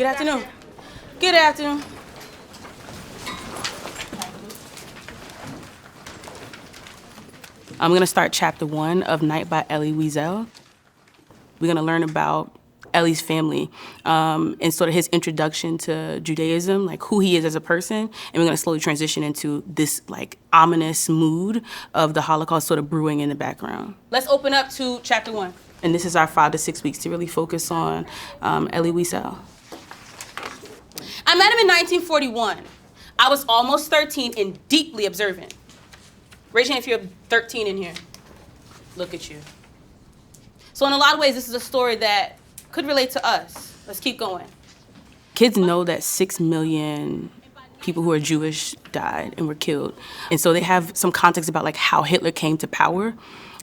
Good afternoon. Good afternoon. I'm going to start chapter 1 of Night by Elie Wiesel. We're going to learn about Elie's family and sort of his introduction to Judaism, like who he is as a person. And we're going to slowly transition into this like ominous mood of the Holocaust sort of brewing in the background. Let's open up to chapter 1. And this is our 5 to 6 weeks to really focus on Elie Wiesel. I met him in 1941. I was almost 13 and deeply observant. Raise your hand if you're 13 in here. Look at you. So in a lot of ways, this is a story that could relate to us. Let's keep going. Kids know that 6 million people who are Jewish died and were killed. And so they have some context about like how Hitler came to power.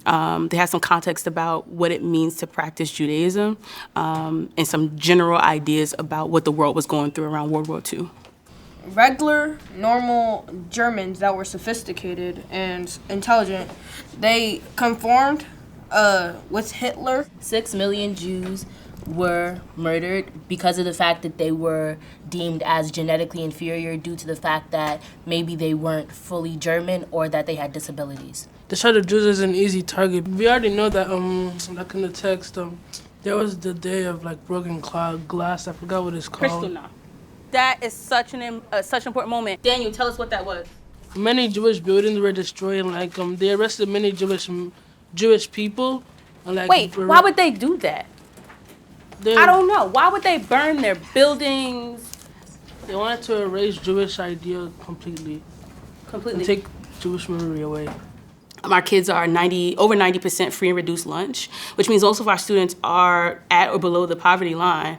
They have some context about what it means to practice Judaism and some general ideas about what the world was going through around World War II. Regular, normal Germans that were sophisticated and intelligent, they conformed with Hitler. 6 million Jews were murdered because of the fact that they were deemed as genetically inferior due to the fact that maybe they weren't fully German or that they had disabilities. The Shard of Jews is an easy target. We already know that, like in the text, there was the day of like broken glass. I forgot what it's called. Kristallnacht. That is such an important moment. Daniel, tell us what that was. Many Jewish buildings were destroyed, and like they arrested many Jewish people. And, like, wait, why would they do that? I don't know. Why would they burn their buildings? They wanted to erase Jewish idea completely. Completely. And take Jewish memory away. Our kids are over 90% free and reduced lunch, which means most of our students are at or below the poverty line.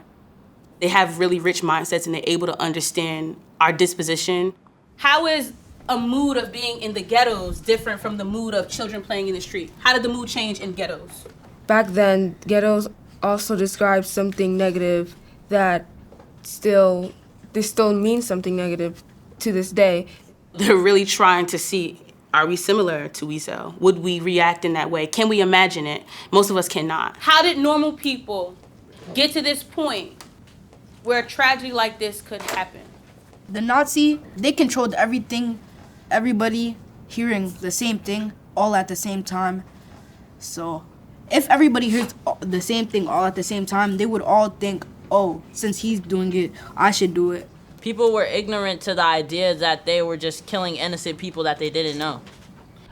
They have really rich mindsets and they're able to understand our disposition. How is a mood of being in the ghettos different from the mood of children playing in the street? How did the mood change in ghettos? Back then, ghettos also described something negative that still means something negative to this day. They're really trying to see, are we similar to Wiesel? Would we react in that way? Can we imagine it? Most of us cannot. How did normal people get to this point where a tragedy like this could happen? The Nazi, they controlled everything, everybody hearing the same thing all at the same time. So if everybody hears the same thing all at the same time, they would all think, oh, since he's doing it, I should do it. People were ignorant to the idea that they were just killing innocent people that they didn't know.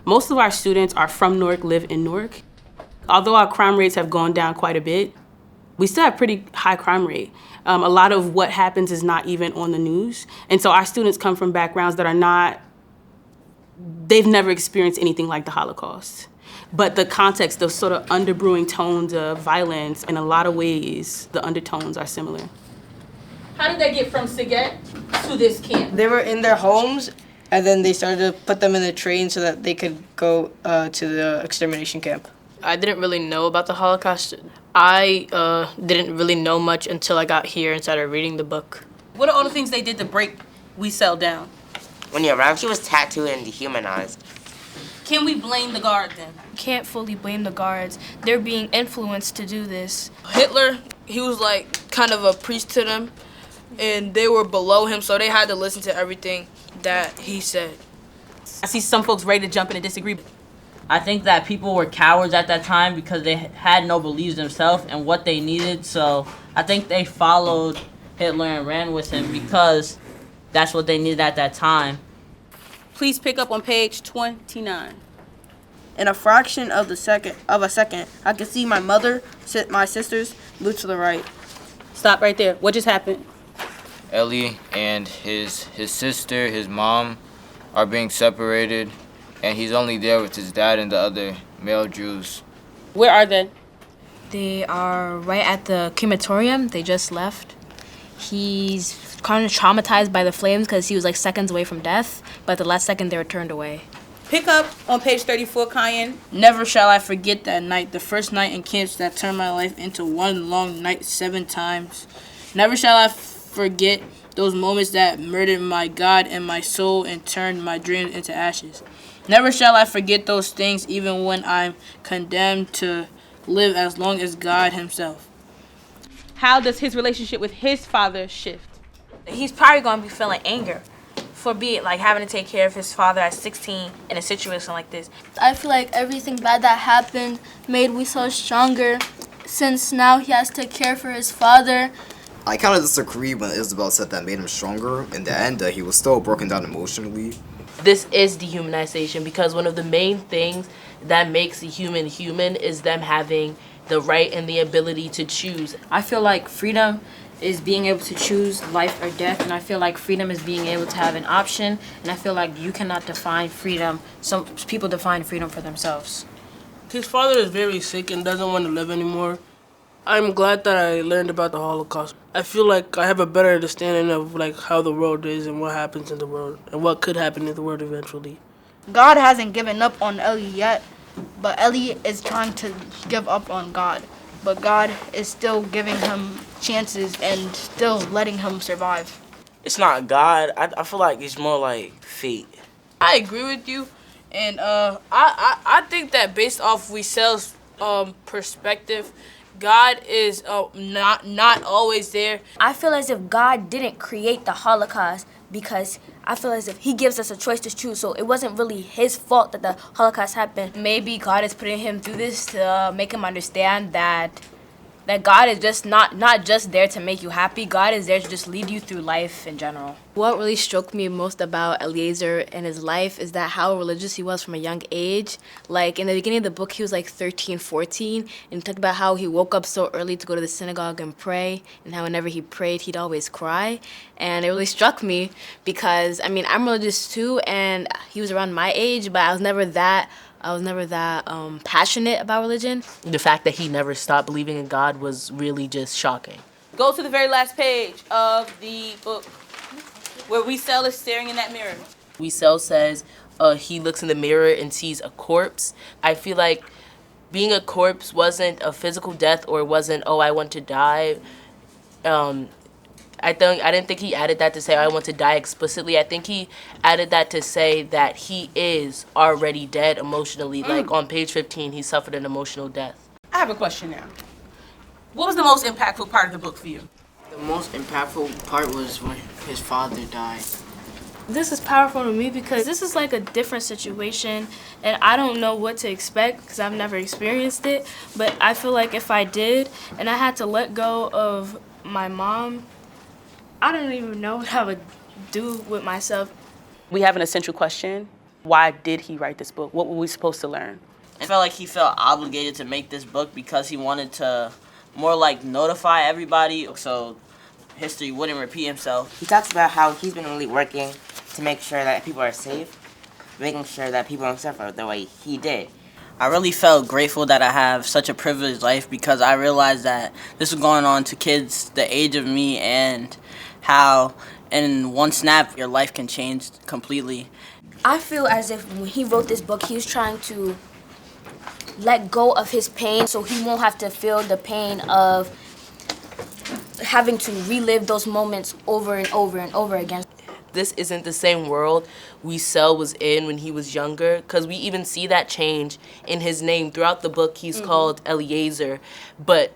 Most of our students are from Newark, live in Newark. Although our crime rates have gone down quite a bit, we still have pretty high crime rate. A lot of what happens is not even on the news. And so our students come from backgrounds that they've never experienced anything like the Holocaust. But the context, the sort of underbrewing tones of violence, in a lot of ways, the undertones are similar. How did they get from Saget to this camp? They were in their homes, and then they started to put them in the train so that they could go to the extermination camp. I didn't really know about the Holocaust. I didn't really know much until I got here and started reading the book. What are all the things they did to break Wiesel down? When he arrived, he was tattooed and dehumanized. Can we blame the guard then? Can't fully blame the guards. They're being influenced to do this. Hitler, he was like kind of a priest to them, and they were below him, so they had to listen to everything that he said. I see some folks ready to jump in and disagree. I think that people were cowards at that time because they had no beliefs themselves and what they needed, so I think they followed Hitler and ran with him because that's what they needed at that time. Please pick up on page 29. In a fraction of a second, I could see my mother, my sisters, move to the right. Stop right there. What just happened? Elie and his sister, his mom, are being separated, and he's only there with his dad and the other male Jews. Where are they? They are right at the crematorium. They just left. He's kind of traumatized by the flames because he was like seconds away from death, but at the last second they were turned away. Pick up on page 34, Cayenne. Never shall I forget that night, the first night in camps that turned my life into one long night 7 times. Never shall I forget those moments that murdered my God and my soul and turned my dreams into ashes. Never shall I forget those things even when I'm condemned to live as long as God himself. how does his relationship with his father shift? He's probably going to be feeling anger for being like having to take care of his father at 16 in a situation like this. I feel like everything bad that happened made Weasel stronger, since now he has to care for his father. I kind of disagree when Isabel said that made him stronger. In the end, he was still broken down emotionally. This is dehumanization, because one of the main things that makes a human human is them having the right and the ability to choose. I feel like freedom is being able to choose life or death, and I feel like freedom is being able to have an option, and I feel like you cannot define freedom. Some people define freedom for themselves. His father is very sick and doesn't want to live anymore. I'm glad that I learned about the Holocaust. I feel like I have a better understanding of like how the world is and what happens in the world and what could happen in the world eventually. God hasn't given up on Ellie yet, but Ellie is trying to give up on God. But God is still giving him chances and still letting him survive. It's not God. I feel like it's more like fate. I agree with you, and I think that based off Wiesel's perspective, God is not always there. I feel as if God didn't create the Holocaust, because I feel as if he gives us a choice to choose, so it wasn't really his fault that the Holocaust happened. Maybe God is putting him through this to make him understand that God is just not just there to make you happy. God is there to just lead you through life in general. What really struck me most about Eliezer and his life is that how religious he was from a young age. Like in the beginning of the book, he was like 13, 14, and talked about how he woke up so early to go to the synagogue and pray, and how whenever he prayed, he'd always cry. And it really struck me because, I mean, I'm religious too, and he was around my age, but I was never that passionate about religion. The fact that he never stopped believing in God was really just shocking. Go to the very last page of the book where Wiesel is staring in that mirror. Wiesel says he looks in the mirror and sees a corpse. I feel like being a corpse wasn't a physical death, or it wasn't, oh, I want to die. I didn't think he added that to say I want to die explicitly. I think he added that to say that he is already dead emotionally. Like on page 15, he suffered an emotional death. I have a question now. What was the most impactful part of the book for you? The most impactful part was when his father died. This is powerful to me because this is like a different situation, and I don't know what to expect because I've never experienced it. But I feel like if I did and I had to let go of my mom, I don't even know what I would do with myself. We have an essential question. Why did he write this book? What were we supposed to learn? I felt like he felt obligated to make this book because he wanted to more like notify everybody so history wouldn't repeat himself. He talks about how he's been really working to make sure that people are safe, making sure that people don't suffer the way he did. I really felt grateful that I have such a privileged life because I realized that this was going on to kids the age of me, and how in one snap your life can change completely. I feel as if when he wrote this book, he was trying to let go of his pain so he won't have to feel the pain of having to relive those moments over and over and over again. This isn't the same world Wiesel was in when he was younger, because we even see that change in his name. Throughout the book, he's called Eliezer, but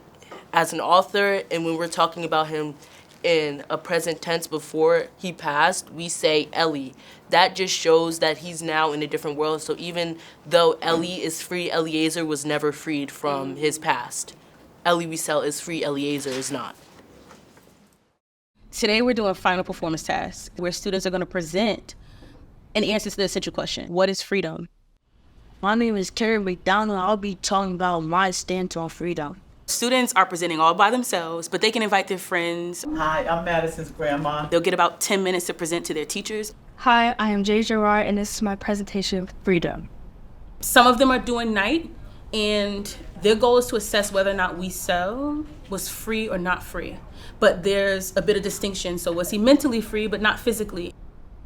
as an author, and when we're talking about him in a present tense before he passed, we say Ellie. That just shows that he's now in a different world. So even though Ellie is free, Eliezer was never freed from his past. Elie Wiesel is free, Eliezer is not. Today we're doing final performance tasks where students are going to present an answer to the essential question. What is freedom? My name is Kerry McDonald. I'll be talking about my stance on freedom. Students are presenting all by themselves, but they can invite their friends. Hi, I'm Madison's grandma. They'll get about 10 minutes to present to their teachers. Hi, I am Jay Gerard, and this is my presentation of freedom. Some of them are doing night, and their goal is to assess whether or not Wiesel was free or not free. But there's a bit of distinction. So was he mentally free, but not physically?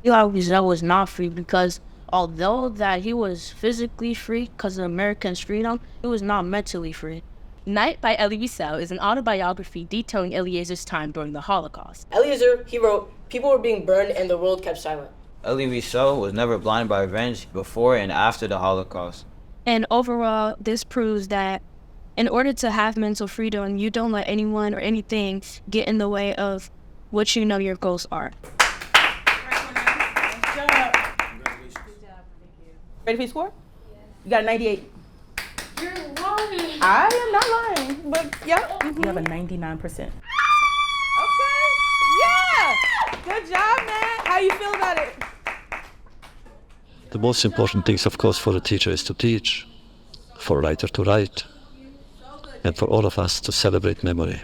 Elie Wiesel was not free because although that he was physically free because of Americans' freedom, he was not mentally free. Night by Elie Wiesel is an autobiography detailing Eliezer's time during the Holocaust. Eliezer, he wrote, "People were being burned and the world kept silent." Elie Wiesel was never blinded by revenge before and after the Holocaust. And overall, this proves that in order to have mental freedom, you don't let anyone or anything get in the way of what you know your goals are. Ready for your score? You got a 98. You're lying. I am not lying, but yeah. You have a 99%. Okay. Yeah. Good job, man. How you feel about it? The most important things, of course, for a teacher is to teach, for a writer to write, and for all of us to celebrate memory.